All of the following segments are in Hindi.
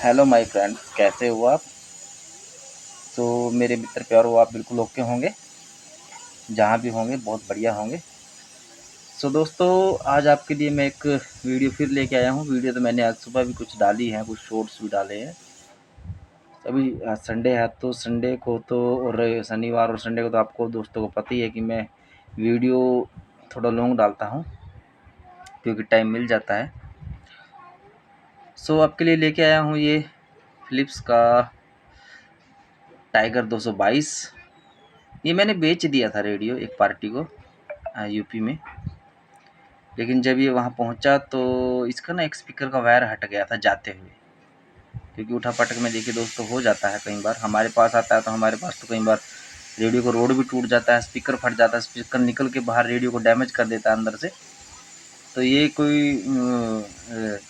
हेलो माय फ्रेंड, कैसे हो आप। तो मेरे मित्र प्यार हो, आप बिल्कुल ओके होंगे। जहाँ भी होंगे बहुत बढ़िया होंगे। सो दोस्तों, आज आपके लिए मैं एक वीडियो फिर लेके आया हूँ। वीडियो तो मैंने आज सुबह भी कुछ डाली है, कुछ शॉर्ट्स भी डाले हैं। अभी संडे है तो संडे को तो और शनिवार और संडे को तो आपको दोस्तों को पता ही है कि मैं वीडियो थोड़ा लॉन्ग डालता हूँ क्योंकि टाइम मिल जाता है। सो आपके लिए लेके आया हूँ ये फिलिप्स का टाइगर 222। ये मैंने बेच दिया था रेडियो एक पार्टी को यूपी में, लेकिन जब ये वहाँ पहुँचा तो इसका ना एक स्पीकर का वायर हट गया था जाते हुए, क्योंकि उठा पटक में देखिए दोस्तों हो जाता है कई बार। हमारे पास आता है तो हमारे पास तो कई बार रेडियो को रोड भी टूट जाता है, स्पीकर फट जाता है, स्पीकर निकल के बाहर रेडियो को डैमेज कर देता है अंदर से। तो ये कोई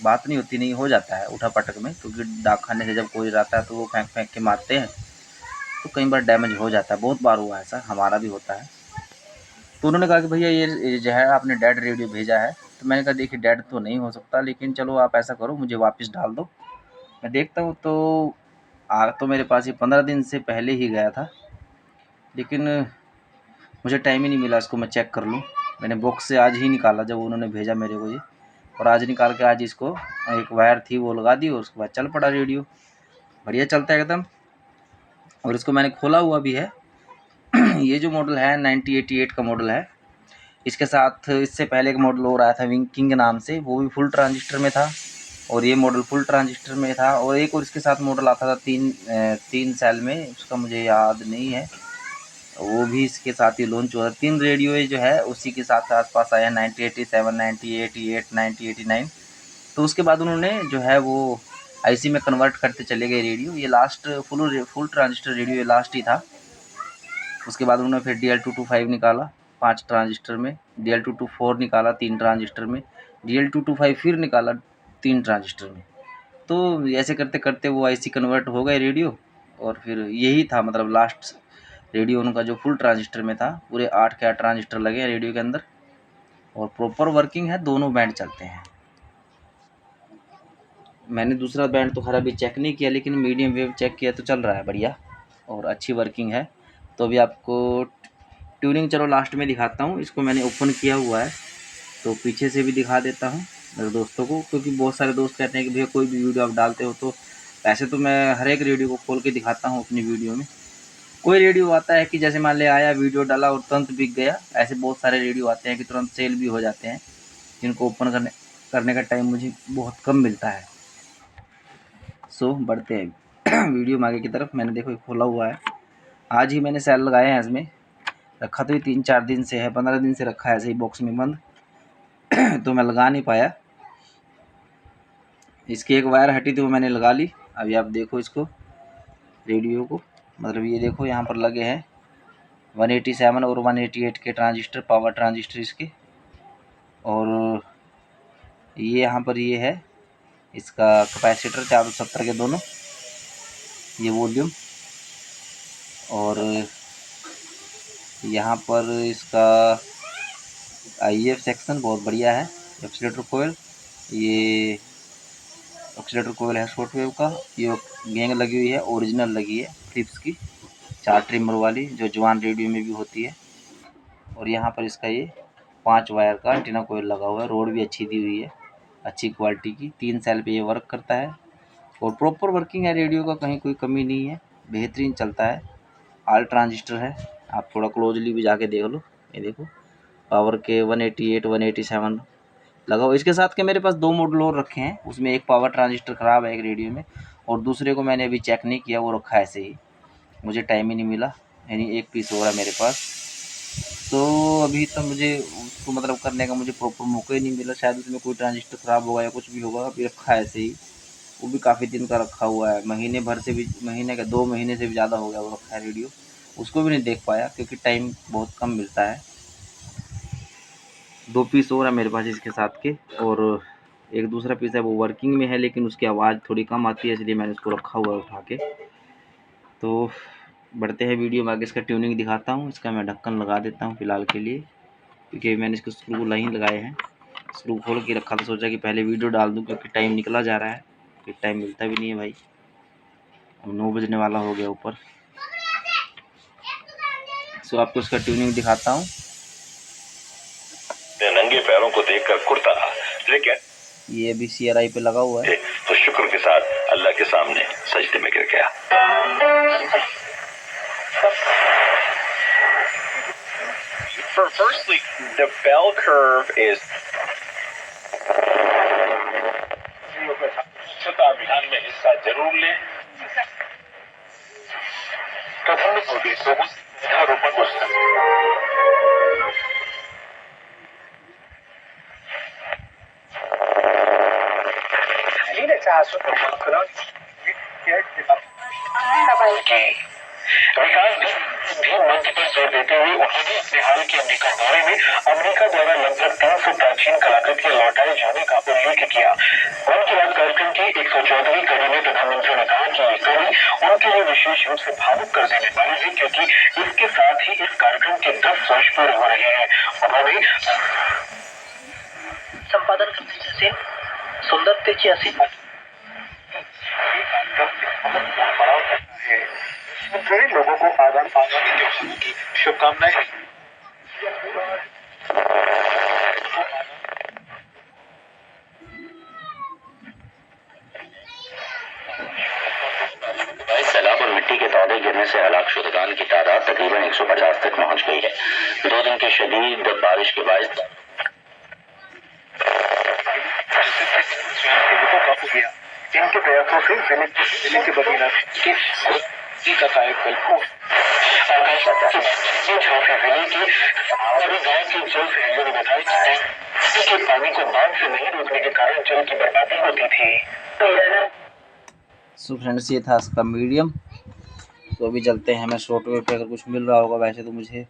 बात नहीं होती, नहीं हो जाता है उठा पटक में, क्योंकि डाक खाने से जब कोई रहता है तो वो फेंक फेंक के मारते हैं, तो कई बार डैमेज हो जाता है। बहुत बार हुआ है ऐसा, हमारा भी होता है। तो उन्होंने कहा कि भैया ये जो है आपने डेड रेडियो भेजा है। तो मैंने कहा देखिए डेड तो नहीं हो सकता, लेकिन चलो आप ऐसा करो मुझे वापस डाल दो, मैं देखता हूँ। तो आ तो मेरे पास ये 15 दिन से पहले ही गया था, लेकिन मुझे टाइम ही नहीं मिला इसको मैं चेक कर लूँ। मैंने बॉक्स से आज ही निकाला जब उन्होंने भेजा मेरे को ये, और आज निकाल के आज इसको एक वायर थी वो लगा दी और उसके बाद चल पड़ा रेडियो। बढ़िया चलता है एकदम, और इसको मैंने खोला हुआ भी है। ये जो मॉडल है 9088 का मॉडल है। इसके साथ इससे पहले एक मॉडल और आया था विंग किंग नाम से, वो भी फुल ट्रांजिस्टर में था, और ये मॉडल फुल ट्रांजिस्टर में था। और एक और इसके साथ मॉडल आता था तीन सेल में, उसका मुझे याद नहीं है, वो भी इसके साथ ही लॉन्च हुआ था। 3 रेडियो जो है उसी के साथ आसपास आया 9087, 9088, 9089। तो उसके बाद उन्होंने जो है वो आईसी में कन्वर्ट करते चले गए रेडियो। ये लास्ट फुल ट्रांजिस्टर रेडियो ये लास्ट ही था। उसके बाद उन्होंने फिर DL225 निकाला 5 ट्रांजिस्टर में, DL224 निकाला 3 ट्रांजिस्टर में, DL225 फिर निकाला 3 ट्रांजिस्टर में। तो ऐसे करते करते वो आईसी कन्वर्ट हो गए रेडियो, और फिर यही था मतलब लास्ट रेडियो उनका जो फुल ट्रांजिस्टर में था। पूरे 8 के 8 ट्रांजिस्टर लगे हैं रेडियो के अंदर, और प्रॉपर वर्किंग है, दोनों बैंड चलते हैं। मैंने दूसरा बैंड तो खैर अभी चेक नहीं किया, लेकिन मीडियम वेव चेक किया तो चल रहा है बढ़िया और अच्छी वर्किंग है। तो अभी आपको ट्यूनिंग चलो लास्ट में दिखाता हूँ। इसको मैंने ओपन किया हुआ है तो पीछे से भी दिखा देता हूँ मेरे दोस्तों को, क्योंकि बहुत सारे दोस्त कहते हैं कि भैया कोई भी वीडियो आप डालते हो तो ऐसे तो मैं हर एक रेडियो को खोल के दिखाता हूँ अपनी वीडियो में। कोई रेडियो आता है कि जैसे मान लिया आया वीडियो डाला और तुरंत बिक गया, ऐसे बहुत सारे रेडियो आते हैं कि तुरंत सेल भी हो जाते हैं, जिनको ओपन करने का टाइम मुझे बहुत कम मिलता है। सो बढ़ते हैं वीडियो में आगे की तरफ। मैंने देखो खोला हुआ है, आज ही मैंने सेल लगाए हैं इसमें। रखा तो ये 3-4 दिन से है, 15 दिन से रखा है ऐसे ही बॉक्स में बंद तो मैं लगा नहीं पाया। इसकी एक वायर हटी थी वो मैंने लगा ली। अभी आप देखो इसको रेडियो को, मतलब ये देखो यहाँ पर लगे हैं 187 और 188 के ट्रांजिस्टर, पावर ट्रांजिस्टर इसके। और ये यहाँ पर ये है इसका कैपेसिटर 470 के दोनों, ये वॉल्यूम। और यहाँ पर इसका IF सेक्शन बहुत बढ़िया है। ऑक्सीलेटर कोयल, ये ऑक्सीलेटर कोयल है शॉर्ट वेव का। ये गेंग लगी हुई है, ओरिजिनल लगी है फिलिप्स की 4 ट्रिमर वाली, जो जवान रेडियो में भी होती है। और यहाँ पर इसका ये 5 वायर का एंटीना कोयल लगा हुआ है। रोड भी अच्छी दी हुई है, अच्छी क्वालिटी की। 3 सेल पे ये वर्क करता है और प्रॉपर वर्किंग है रेडियो का, कहीं कोई कमी नहीं है, बेहतरीन चलता है। ऑल ट्रांजिस्टर है, आप थोड़ा क्लोजली भी जाके देख लो। ये देखो पावर के 188 187 लगा हुआ। इसके साथ के मेरे पास 2 मॉडल और रखे हैं, उसमें एक पावर ट्रांजिस्टर ख़राब है एक रेडियो में, और दूसरे को मैंने अभी चेक नहीं किया, वो रखा है ऐसे ही, मुझे टाइम ही नहीं मिला। यानी एक पीस हो रहा है मेरे पास। तो अभी तो मुझे उसको मतलब करने का मुझे प्रॉपर मौका ही नहीं मिला। शायद उसमें कोई ट्रांजिस्टर ख़राब होगा या कुछ भी होगा। अभी रखा है ऐसे ही, वो भी काफ़ी दिन का रखा हुआ है, महीने भर से भी, महीने का 2 महीने से भी ज़्यादा हो गया वो रखा है रेडियो। उसको भी नहीं देख पाया क्योंकि टाइम बहुत कम मिलता है। 2 पीस और है मेरे पास इसके साथ के, और एक दूसरा पीस है वो वर्किंग में है, लेकिन उसकी आवाज़ थोड़ी कम आती है, इसलिए मैंने उसको रखा हुआ है उठा के। तो बढ़ते हैं वीडियो में आगे, इसका ट्यूनिंग दिखाता हूँ। इसका मैं ढक्कन लगा देता हूँ फ़िलहाल के लिए, क्योंकि मैंने इसको स्क्रू नहीं लगाए हैं। स्क्रू खोल के रखा था, सोचा कि पहले वीडियो डाल दूँ क्योंकि टाइम निकला जा रहा है। कि टाइम मिलता भी नहीं है भाई। अब 9 बजने वाला हो गया ऊपर। सो आपको इसका ट्यूनिंग दिखाता हूँ। नंगे पैरों को देखकर कुर्ता, लेकिन ये भी CRI पे लगा हुआ है। तो शुक्र के साथ अल्लाह के सामने सजदे में गिर गया। Firstly, the bell curve is स्वच्छता अभियान में हिस्सा जरूर लें। मंच पर जोर देते हुए उन्होंने अपने हाल के अमेरिका दौरे में अमेरिका द्वारा लगभग 300 प्राचीन कलाकृतियां लौटाए जाने का उल्लेख किया। मन की बात कार्यक्रम की 114वीं कड़ी में प्रधानमंत्री ने कहा कि ये कड़ी उनके लिए विशेष रूप से भावुक कर देने वाली है, क्योंकि इसके साथ ही इस कार्यक्रम के 10 वर्ष पूरे हो रहे हैं। उन्होंने संपादन करण्याची असेल, सुंदरतेची असेल, कई लोगों को आगामी त्योहारों की शुभकामनाएं। सैलाब और मिट्टी के तौदे गिरने से हलाक शुदगान की तादाद तकरीबन 150 तक पहुंच गई है। 2 दिन की शदीद बारिश के बाद इनके प्रयासों से जिले के बदीना का कायाकल्प हो। के पानी को बांध से नहीं रोकने के कारण जल की बर्बादी होती थी। सो फ्रेंड्स, ये था इसका मीडियम। तो अभी चलते हैं, हमें शॉर्ट वेव पे अगर कुछ मिल रहा होगा। वैसे तो मुझे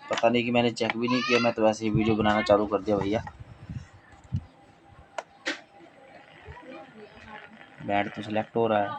पता नहीं कि मैंने चेक भी नहीं किया, मैं तो वैसे ही वीडियो बनाना चालू कर दिया भैया। बैंड तो सिलेक्ट हो रहा है।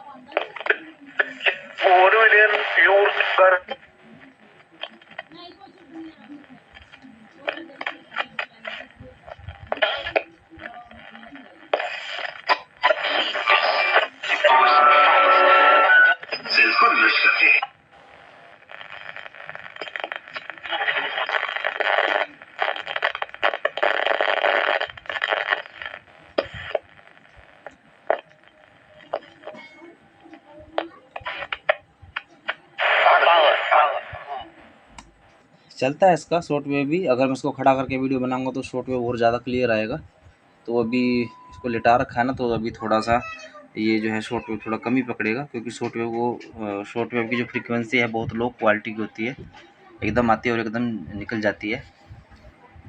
चलता है इसका शॉर्ट वेव भी। अगर मैं इसको खड़ा करके वीडियो बनाऊंगा तो शॉर्ट वेव और ज़्यादा क्लियर आएगा। तो अभी इसको लिटा रखा है ना, तो अभी थोड़ा सा ये जो है शॉर्ट वेव थोड़ा कम ही पकड़ेगा, क्योंकि शॉर्ट वेव की जो फ्रीक्वेंसी है बहुत लो क्वालिटी की होती है, एकदम आती है और एकदम निकल जाती है।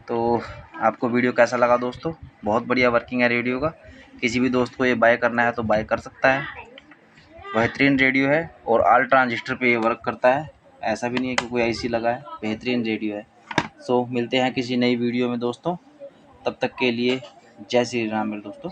तो आपको वीडियो कैसा लगा दोस्तों? बहुत बढ़िया वर्किंग है रेडियो का। किसी भी दोस्त को ये बाय करना है तो बाय कर सकता है। बेहतरीन रेडियो है और ऑल ट्रांजिस्टर पे ये वर्क करता है। ऐसा भी नहीं है कि कोई IC लगा है, बेहतरीन रेडियो है। सो मिलते हैं किसी नई वीडियो में दोस्तों, तब तक के लिए जय श्री राम मेरे दोस्तों।